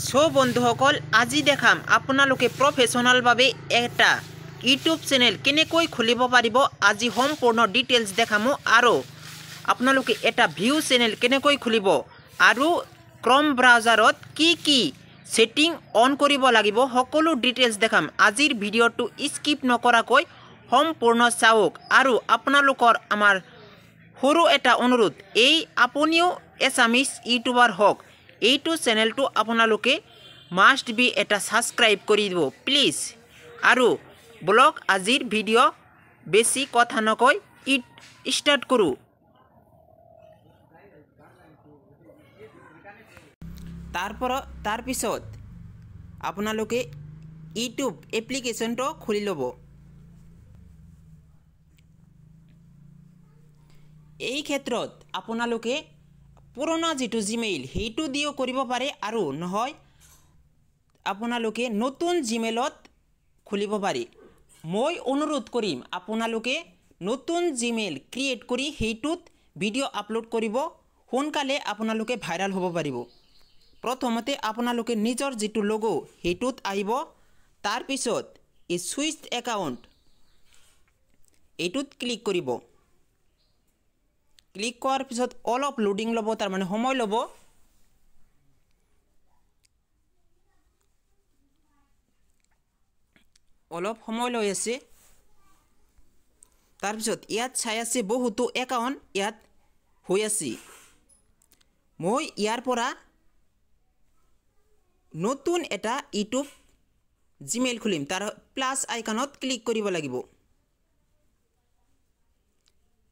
So বন্ধুসকল আজি দেখাম আপোনালোকে প্ৰফেশ্যনেলভাৱে এটা ইউটিউব চেনেল কেনেকৈ খুলিব পাৰিব। আজি সম্পূৰ্ণ ডিটেইলছ দেখামো আৰু আপোনালোকে এটা ভিউ চেনেল কেনেকৈ খুলিব আৰু ক্ৰম ব্ৰাউজাৰত কি সেটিং অন কৰিব লাগিব সকলো ডিটেইলছ দেখাম। আজিৰ ভিডিঅ'টো স্কিপ নকৰাকৈ সম্পূৰ্ণ চাওক আৰু আপোনালোকৰ আমাৰ সৰু এটা অনুৰোধ, এই আপুনিও এছামিজ ইউটিউবাৰ হওক, এইটো চেনেলটো আপোনালোকে মাষ্ট বি এটা সাবস্ক্ৰাইব কৰি দিব প্লিজ। আৰু ব্লগ আজিৰ ভিডিঅ' বেছি কথা নকৈ স্টাৰ্ট কৰোঁ। তাৰপিছত আপোনালোকে ইউটিউব এপ্লিকেশ্যনটো খুলি ল'ব। এই ক্ষেত্ৰত আপোনালোকে পুৰণা যেটো জিমেইল সেইটো দিও কৰিব পাৰে আৰু নহয় আপোনালোকে নতুন জিমেইলত খুলিব পাৰে। মই অনুৰোধ কৰিম আপোনালোকে নতুন জিমেইল ক্ৰিয়েট কৰি সেইটোত ভিডিঅ' আপলোড কৰিব, সোনকালে আপোনালোকে ভাইৰাল হ'ব পাৰিব। প্ৰথমতে আপোনালোকে নিজৰ যেটো লোগো সেইটোত আহিব, তাৰ পিছত এই সুইচ একাউণ্ট এইটোত ক্লিক কৰিব। ক্লিক কৰাৰ পিছত অলপ লোডিং ল'ব, তাৰ মানে সময় ল'ব। অলপ সময় লৈ আছে। তাৰপিছত ইয়াত চাই আছে বহুতো একাউণ্ট ইয়াত হৈ আছে। মই ইয়াৰ পৰা নতুন এটা ইউটিউব জিমেইল খুলিম, তাৰ প্লাস আইকনত ক্লিক কৰিব লাগিব।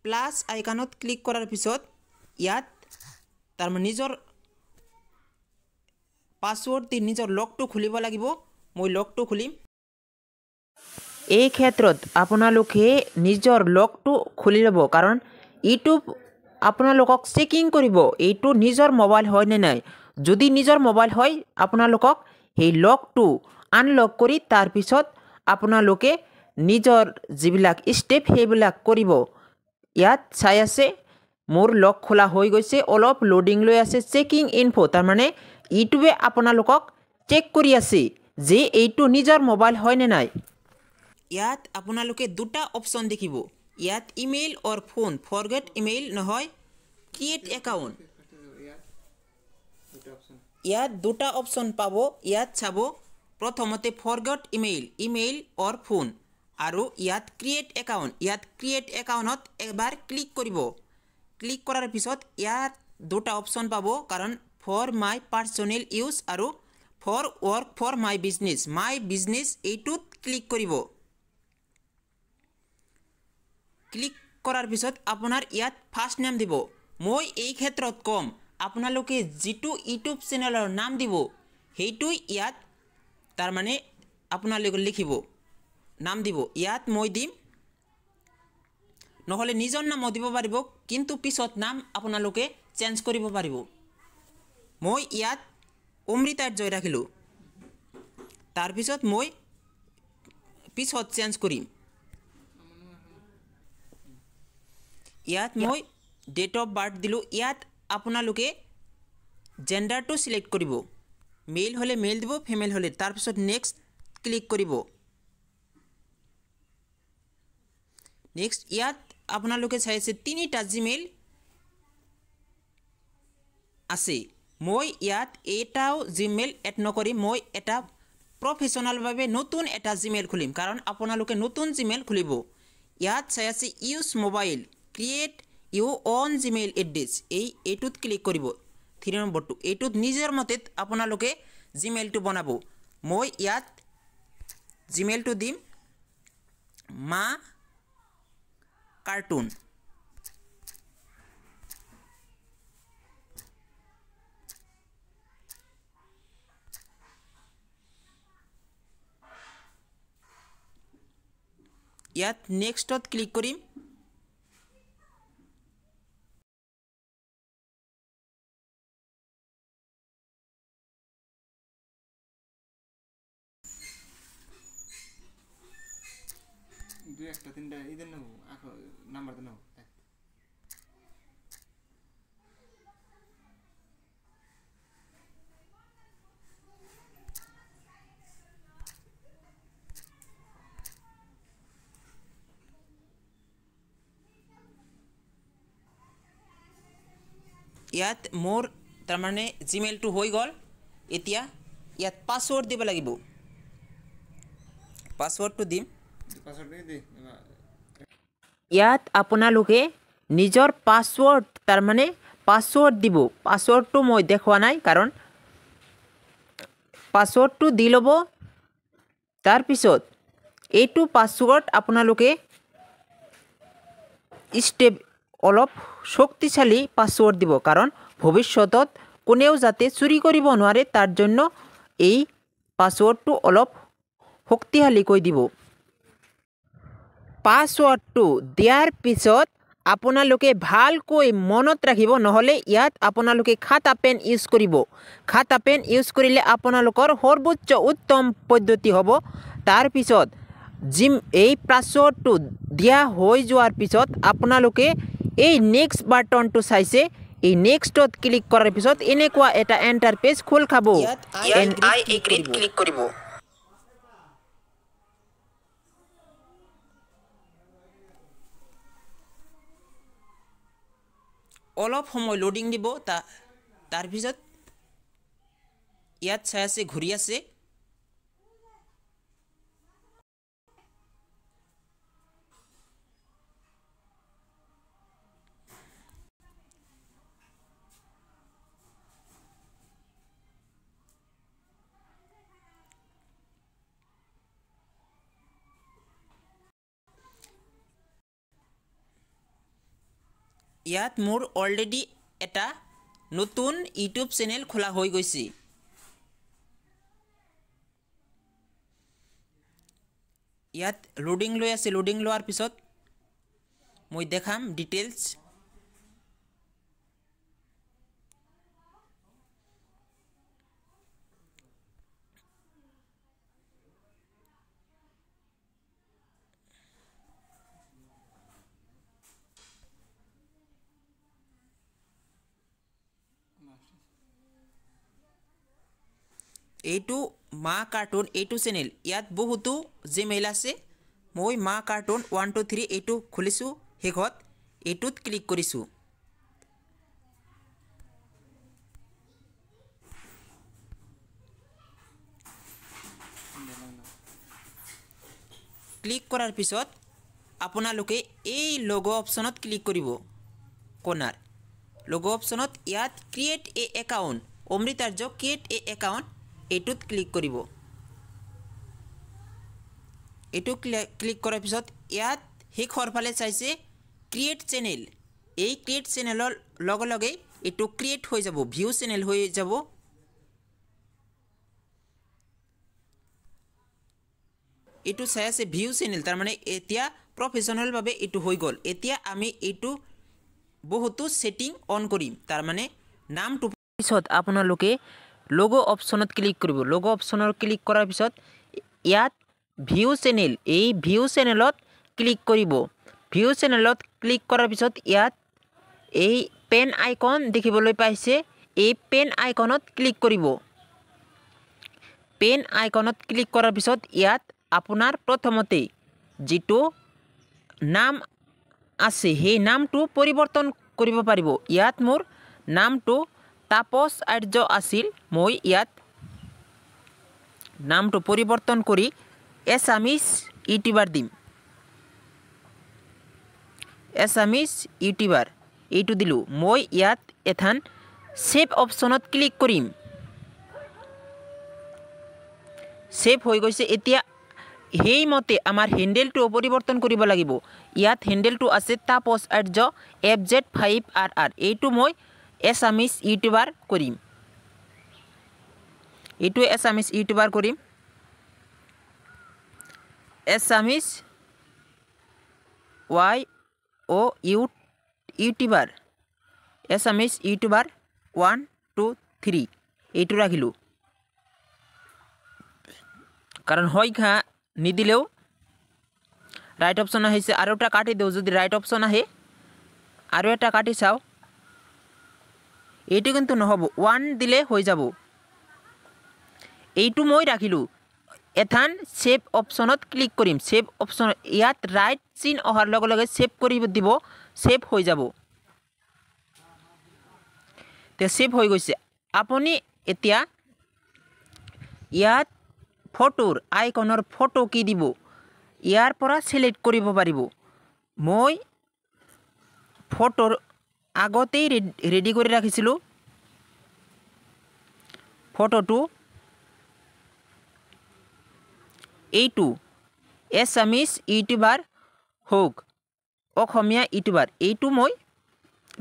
প্লাস আইকনত ক্লিক কৰাৰ পিছত ইয়াত তাৰ মানে নিজৰ পাসওয়াৰ্ড দি নিজৰ লগটো খুলিব লাগিব। মই লগটো খুলিম। এই ক্ষেত্ৰত আপোনালোকে নিজৰ লগটো খুলি ল'ব, কাৰণ ইউটিউব আপোনালোকক চেকিং কৰিব এইটো নিজৰ মোবাইল হয় নে নাই। যদি নিজৰ মোবাইল হয় আপোনালোকক সেই লগটো আনলক কৰি তাৰ পিছত আপোনালোকে নিজৰ যিবিলাক স্টেপ সেইবিলাক কৰিব। ইয়াত চাই আছে মোৰ লক খোলা হৈ গৈছে, অলপ লোডিং লৈ আছে। চেকিং ইনফো, তাৰ মানে ইউটিউবে আপোনালোকক চেক কৰি আছে যে এইটো নিজৰ মোবাইল হয় নে নাই। ইয়াত আপোনালোকে দুটা অপশ্যন দেখিব, ইয়াত ইমেইল অৰ ফোন। ফৰগেট ইমেইল নহয় ক্ৰিয়েট একাউণ্ট। ইয়াত দুটা অপশ্যন পাব। ইয়াত চাব প্ৰথমতে ফৰগেট ইমেইল অৰ ফোন আৰু ইয়াত ক্ৰিয়েট একাউণ্ট। ইয়াত ক্ৰিয়েট একাউণ্টত এবাৰ ক্লিক কৰিব। ক্লিক কৰাৰ পিছত ইয়াত দুটা অপশ্যন পাব, কাৰণ ফৰ মাই পাৰ্চনেল ইউজ আৰু for work for my business এইটোত ক্লিক কৰিব। ক্লিক কৰাৰ পিছত আপোনাৰ ইয়াত ফাৰ্ষ্ট নেম দিব। মই এই ক্ষেত্ৰত কম আপোনালোকে যেটো ইউটিউব চেনেলৰ নাম দিব সেইটো ইয়াত তাৰ মানে আপোনালোকে লিখিব, নাম দিব। ইয়াত মই দিম, নহলে নিজৰ নাম দিব পাৰিব, কিন্তু পিছত নাম আপোনালোকে চেঞ্জ কৰিব পাৰিব। মই ইয়াত অমৃতাৰ্জয় ৰাখিলো, তাৰ পিছত মই পিছত চেঞ্জ কৰিম। ইয়াত মই ডেট অফ বাৰ্থ দিলো। ইয়াত আপোনালোকে জেন্ডাৰটো সিলেক্ট কৰিব, মেল হলে মেল দিব, ফিমেল হলে। তাৰ পিছত নেক্সট ক্লিক কৰিব। নেক্সট ইয়াত আপোনালোকে চাইছে তিনিটা জিমেইল আছে। মই ইয়াত এটাও জিমেইল এড নকৰি মই এটা প্ৰফেশ্যনেলভাৱে নতুন এটা জিমেইল খুলিম, কাৰণ আপোনালোকে নতুন জিমেইল খুলিব। ইয়াত চাই আছে use mobile create your own Gmail address, এইটোত ক্লিক কৰিব। 3 নম্বৰটো এইটোত নিজৰ মতে আপোনালোকে জিমেইলটো বনাব। মই ইয়াত জিমেইলটো দিম মা কাৰ্টুন। ইয়াত নেক্সটত ক্লিক কৰিম। দুই একটা তিনটা ইদেৰ নেব নাম্বাৰ নেব। ইয়াত মোৰ তাৰমানে জিমেইলটো হৈ গ'ল এতিয়া ইয়াত পাছৱৰ্ড দিব লাগিব পাছৱৰ্ডটো দিম পাছৱৰ্ড দি ইয়াত আপোনালোকে নিজৰ পাছৱৰ্ড তাৰমানে পাছৱৰ্ড দিব পাছৱৰ্ডটো মই দেখুৱা নাই কাৰণ পাছৱৰ্ডটো দি ল'ব তাৰপিছত এইটো পাছৱৰ্ড আপোনালোকে ষ্টেপ অলপ শক্তিশালী পাছৱৰ্ড দিব কাৰণ ভৱিষ্যতত কোনেও যাতে চুৰি কৰিব নোৱাৰে তাৰ জন্য এই পাছৱৰ্ডটো অলপ শক্তিশালীকৈ দিব পাছৱৰ্ডটো দিয়াৰ পিছত আপোনালোকে ভালকৈ মনত ৰাখিব নহ'লে ইয়াত আপোনালোকে খাতা পেন ইউজ কৰিব খাতা পেন ইউজ কৰিলে আপোনালোকৰ সৰ্বোচ্চ উত্তম পদ্ধতি হ'ব তাৰপিছত এই পাছৱৰ্ডটো দিয়া হৈ যোৱাৰ পিছত আপোনালোকে এই নেক্সট বাটনটো চাইছে এই নেক্সটত ক্লিক কৰাৰ পিছত এনেকুৱা এটা ইণ্টাৰফেচ খোল খাব আই এগ্ৰিত ক্লিক কৰিব অলপ সময় লোডিং দিব তাৰপিছত ইয়াত চাই আছে ঘূৰি আছে ইয়াত মোৰ অলৰেডি এটা নতুন ইউটিউব চেনেল খোলা হৈ গৈছে ইয়াত লোডিং লৈ আছে লোডিং লোৱাৰ পিছত মই দেখাম ডিটেইলছ এইটো মা কাৰ্টুন এইটো চেনেল ইয়াত বহুতো জিমেইল আছে মই মা কাৰ্টুন 1 2 3 এইটো খুলিছোঁ শেষত এইটোত ক্লিক কৰিছোঁ ক্লিক কৰাৰ পিছত আপোনালোকে এই লোগো অপশ্যনত ক্লিক কৰিব কোনাৰ লোগো অপশ্যনত ইয়াত ক্ৰিয়েট এ একাউণ্ট অমৃতাৰ্য ক্ৰিয়েট এ একাউণ্ট এইটোত ক্লিক কৰিব এইটো ক্লিক কৰাৰ পিছত ইয়াত শেষৰ ফালে চাইছে ক্ৰিয়েট চেনেল এই ক্ৰিয়েট চেনেলৰ লগে লগে এইটো ক্ৰিয়েট হৈ যাব ভিউ চেনেল হৈ যাব এইটো চাই আছে ভিউ চেনেল তাৰমানে এতিয়া প্ৰফেশ্যনেল ভাবে এইটো হৈ গ'ল এতিয়া আমি এইটো বহুতো সেটিং অন কৰিম তাৰমানে নামটো পিছত আপোনালোকে লোগো অপশ্যনত ক্লিক কৰিব লোগো অপশ্যনত ক্লিক কৰাৰ পিছত ইয়াত ভিউ চেনেল এই ভিউ চেনেলত ক্লিক কৰিব ভিউ চেনেলত ক্লিক কৰাৰ পিছত ইয়াত এই পেন আইকন দেখিবলৈ পাইছে এই পেন আইকনত ক্লিক কৰিব পেন আইকনত ক্লিক কৰাৰ পিছত ইয়াত আপোনাৰ প্ৰথমতে যেটো নাম আছে সেই নামটো পৰিৱৰ্তন কৰিব পাৰিব ইয়াত মোৰ নামটো তাপস আৰ্য আছিল মই ইয়াত নামটো পৰিৱৰ্তন কৰি এছামিজ ইউটিউবাৰ দিম এছামিজ ইউটিউবাৰ এইটো দিলোঁ মই ইয়াত এথান সেভ অপশ্যনত ক্লিক কৰিম সেভ হৈ গৈছে এতিয়া সেইমতে আমাৰ হেণ্ডেলটো পৰিৱৰ্তন কৰিব লাগিব ইয়াত হেণ্ডেলটো আছে তাপস আৰ্য FZ5RR এইটো মই এছামিজ ইউটিউবাৰ কৰিম এইটো এছামিজ ইউটিউবাৰ কৰিম এছামিজ ইউটিউবাৰ এছামিজ ইউটিউবাৰ 1 2 3 এইটো ৰাখিলোঁ কাৰণ হয়ঘা নিদিলেও ৰাইট অপশ্যন আহিছে আৰু এটা কাটি দিওঁ যদি ৰাইট অপশ্যন আহে আৰু এটা কাটি চাওঁ এইটো কিন্তু নহ'ব 1 দিলে হৈ যাব এইটো মই ৰাখিলোঁ এথান সেভ অপশ্যনত ক্লিক কৰিম সেভ অপশ্যন ইয়াত ৰাইট চিন অহাৰ লগে লগে সেভ কৰি দিব সেভ হৈ যাব তে সেভ হৈ গৈছে। আপুনি এতিয়া ইয়াত ফটোৰ আইকনৰ ফটো কি দিব ইয়াৰ পৰা সিলেক্ট কৰিব পাৰিব। মই ফটোৰ আগতেই ৰেডি কৰি ৰাখিছিলোঁ ফটোটো, এইটো এছামিজ ইউটিউবাৰ হোক অসমীয়া ইউটিউবাৰ, এইটো মই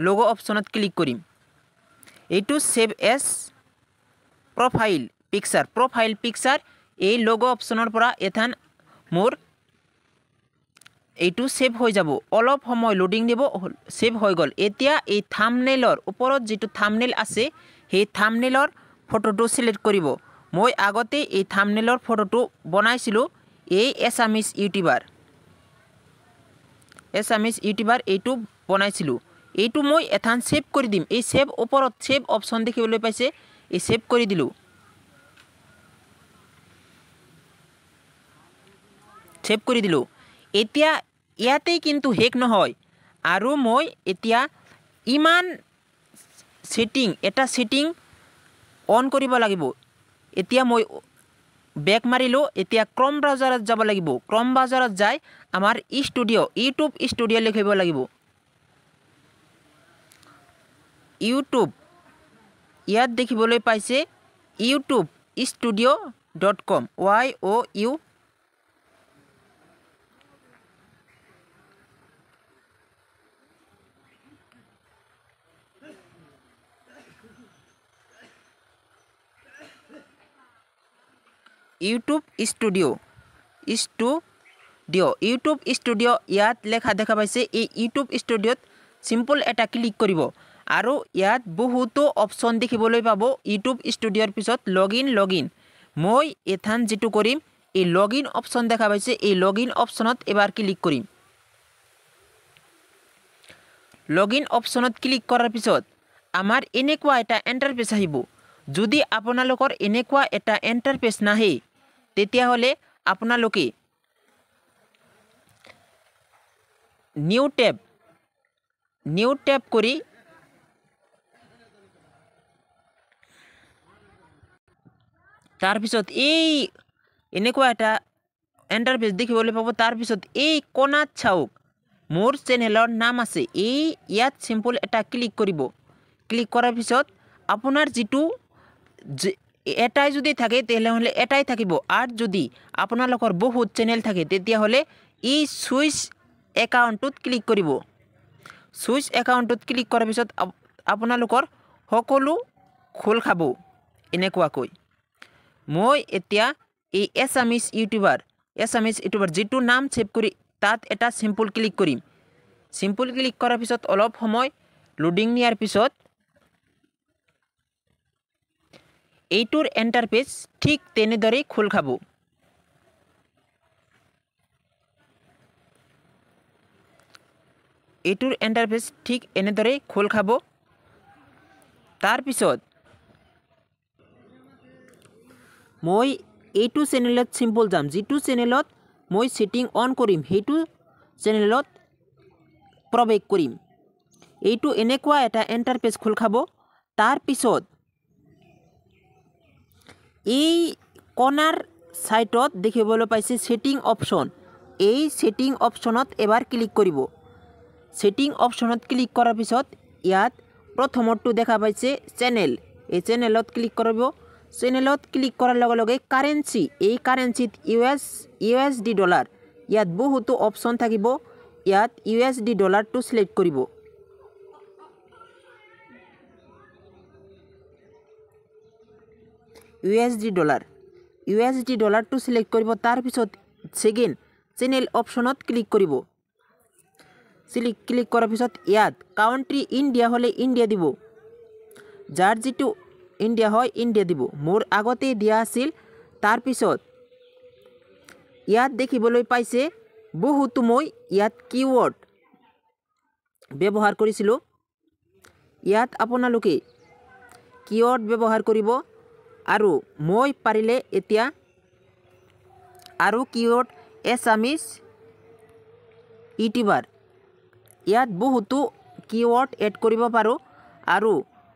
লোগো অপশ্যনত ক্লিক কৰিম। এইটো সেভ এজ প্ৰফাইল পিকচাৰ এই লোগো অপশ্যনৰ পৰা এথান মোৰ এইটো সেভ হৈ যাব। অলপ সময় লোডিং দিব, সেভ হৈ গ'ল। এতিয়া এই থাম্বনেইলৰ ওপৰত যিটো থাম্বনেইল আছে সেই থাম্বনেইলৰ ফটোটো সিলেক্ট কৰিব। মই আগতে এই থাম্বনেইলৰ ফটোটো বনাইছিলোঁ, এই এছামিজ ইউটিউবাৰ এইটো বনাইছিলোঁ। এইটো মই এথান সেভ কৰি দিম। এই সেভ ওপৰত সেভ অপশ্যন দেখিবলৈ পাইছে, এই সেভ কৰি দিলোঁ। এতিয়া ইয়াতেই কিন্তু শেষ নহয়, আৰু মই এতিয়া ইমান সেটিং অন কৰিব লাগিব। এতিয়া মই বেক মাৰিলোঁ। এতিয়া ক্ৰম ব্ৰাউজাৰত যাব লাগিব। ক্ৰম ব্ৰাউজাৰত যাই আমাৰ ইউটিউব ষ্টুডিঅ' লিখিব লাগিব। ইউটিউব ইয়াত দেখিবলৈ পাইছে youtube.studio.com YOU ইউটিউব ষ্টুডিঅ' ইয়াত লেখা দেখা পাইছে। এই ইউটিউব ষ্টুডিঅ'ত চিম্পল এটা ক্লিক কৰিব, আৰু ইয়াত বহুতো অপশ্যন দেখিবলৈ পাব। ইউটিউব ষ্টুডিঅ'ৰ পিছত লগইন মই এথান যিটো কৰিম, এই লগইন অপশ্যন দেখা পাইছে, এই লগইন অপশ্যনত এবাৰ ক্লিক কৰিম। লগইন অপশ্যনত ক্লিক কৰাৰ পিছত আমাৰ এনেকুৱা এটা ইণ্টাৰফেচ আহিব। যদি আপোনালোকৰ এনেকুৱা এটা ইণ্টাৰফেচ নাহে তেতিয়াহ'লে আপোনালোকে নিউ টেব কৰি তাৰপিছত এই এনেকুৱা এটা ইণ্টাৰফেচ দেখিবলৈ পাব। তাৰপিছত এই কোণাত চাওক মোৰ চেনেলৰ নাম আছে, ইয়াত চিম্পল এটা ক্লিক কৰিব। ক্লিক কৰাৰ পিছত আপোনাৰ যিটো এটাই যদি থাকে তেতিয়াহ'লে এটাই থাকিব, আৰু যদি আপোনালোকৰ বহুত চেনেল থাকে তেতিয়াহ'লে এই চুইচ একাউণ্টটোত ক্লিক কৰিব। চুইচ একাউণ্টটোত ক্লিক কৰাৰ পিছত আপোনালোকৰ সকলো খোল খাব এনেকুৱাকৈ। মই এতিয়া এই এছামিজ ইউটিউবাৰ যিটো নাম ছেভ কৰি তাত এটা চিম্পল ক্লিক কৰিম। চিম্পল ক্লিক কৰাৰ পিছত অলপ সময় লোডিং নিয়াৰ পিছত এইটোৰ ইণ্টাৰফেচ ঠিক তেনেদৰেই খোল খাব। এইটোৰ ইণ্টাৰফেচ ঠিক এনেদৰেই খোল খাব। তাৰপিছত মই এইটো চেনেলত চিম্পল যাম। যিটো চেনেলত মই সেটিং অন কৰিম সেইটো চেনেলত প্ৰৱেশ কৰিম। এইটো এনেকুৱা এটা ইণ্টাৰফেচ খোল খাব। তাৰপিছত এই কৰ্নাৰ সাইডত দেখিবলৈ পাইছে সেটিং অপশ্যন, এই সেটিং অপশ্যনত এবাৰ ক্লিক কৰিব। সেটিং অপশ্যনত ক্লিক কৰাৰ পিছত ইয়াত প্ৰথমটো দেখা পাইছে চেনেল, এই চেনেলত ক্লিক কৰিব। চেনেলত ক্লিক কৰাৰ লগে লগে কাৰেন্সি, এই কাৰেন্সিত USD ডলাৰ, ইয়াত বহুতো অপশ্যন থাকিব। ইয়াত USD ডলাৰটো সিলেক্ট কৰিব। USD ডলাৰটো সিলেক্ট কৰিব। তাৰপিছত সেকেন্ড চেনেল অপশ্যনত ক্লিক কৰিব। ক্লিক কৰাৰ পিছত ইয়াত কাউন্ট্ৰি ইণ্ডিয়া হ'লে ইণ্ডিয়া দিব, যাৰ যিটো ইণ্ডিয়া হয় ইণ্ডিয়া দিব। মোৰ আগতে দিয়া আছিল। তাৰপিছত ইয়াত দেখিবলৈ পাইছে বহুতো মই ইয়াত কিৱৰ্ড ব্যৱহাৰ কৰিছিলোঁ। ইয়াত আপোনালোকে কিৱৰ্ড ব্যৱহাৰ কৰিব, আৰু মই পাৰিলে এতিয়া আৰু কিৱৰ্ড এছামিজ ইউটিউবাৰ, ইয়াত বহুতো কিৱৰ্ড এড কৰিব পাৰোঁ। আৰু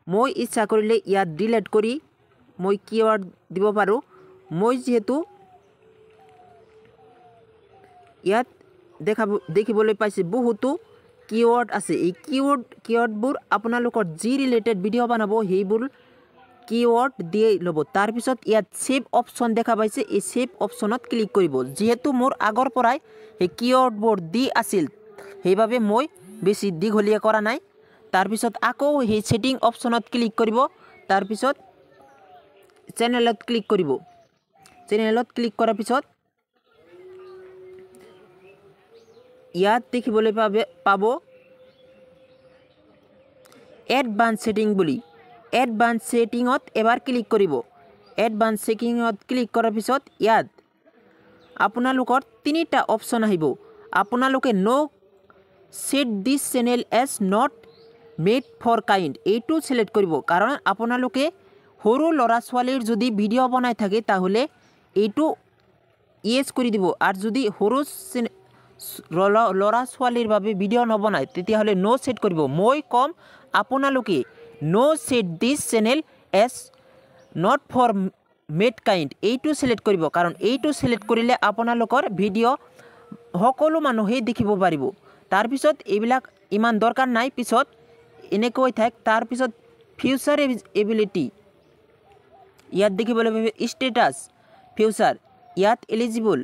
মই ইচ্ছা কৰিলে ইয়াত ডিলিট কৰি মই কিৱৰ্ড দিব পাৰোঁ মই যেহেতু ইয়াত দেখিবলৈ পাইছে বহুতো কিৱৰ্ড আছে এই কিৱৰ্ডবোৰ আপোনালোকৰ যি ৰিলেটেড ভিডিঅ' বনাব সেইবোৰ কিৱৰ্ড দিয়ে ল'ব তাৰ পিছত ইয়াত সেভ অপচন দেখা পাইছে এই সেভ অপচনত ক্লিক কৰিব যেহেতু মোৰ আগৰ পৰাই এই কিৱৰ্ডবোৰ দি আছিল সেইভাবে মই বেছি দীঘলীয়া কৰা নাই তাৰ পিছত আকৌ এই সেটিং অপচনত ক্লিক কৰিব তাৰ পিছত চেনেলত ক্লিক কৰিব চেনেলত ক্লিক কৰাৰ পিছত ইয়াত দেখিবলৈ পাব এডভান্স সেটিং বুলি এডভান্স সেটিংত এবাৰ ক্লিক কৰিব এডভান্স সেটিংত ক্লিক কৰাৰ পিছত ইয়াত আপোনালোকৰ তিনিটা অপচন আহিব আপোনালোকে no set this channel as not made for কাইণ্ড এইটো সিলেক্ট কৰিব কাৰণ আপোনালোকে সৰু ল'ৰা ছোৱালীৰ যদি ভিডিঅ' বনাই থাকে তাহলে এইটো ইয়েস কৰি দিব আৰু যদি সৰু ল'ৰা ছোৱালীৰ বাবে ভিডিঅ' নবনায় তেতিয়াহ'লে নো সেট কৰিব মই কম আপোনালোকে no set this channel as not for made কাইণ্ড এইটো সিলেক্ট কৰিব কাৰণ এইটো সিলেক্ট কৰিলে আপোনালোকৰ ভিডিঅ' সকলো মানুহে দেখিব পাৰিব তাৰ পিছত এইবিলাক ইমান দৰকাৰ নাই পিছত এনেকৈ থাক তাৰ পিছত ফিউচাৰ এবিলিটি ইয়াত দেখিবলৈ পাব ষ্টেটাস ফিউচাৰ ইয়াত এলিজিবল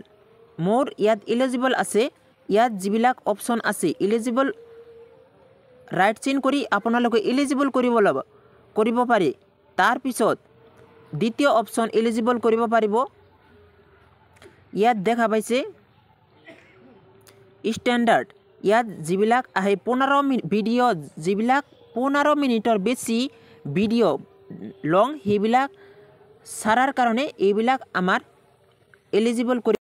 মোৰ ইয়াত এলিজিবল আছে ইয়াত যিবিলাক অপচন আছে এলিজিবল ৰাইট চেঞ্জ কৰি আপোনালোকে এলিজিবল কৰিব পাৰে তাৰ পিছত দ্বিতীয় অপচন এলিজিবল কৰিব পাৰিব ইয়াত দেখা পাইছে ষ্টেণ্ডাৰ্ড ইয়াত যিবিলাক আহে 15 ভিডিঅ' যিবিলাক 15 মিনিটৰ বেছি ভিডিঅ' লং সেইবিলাক চাৰাৰ কাৰণে এইবিলাক আমাৰ এলিজিবল কৰি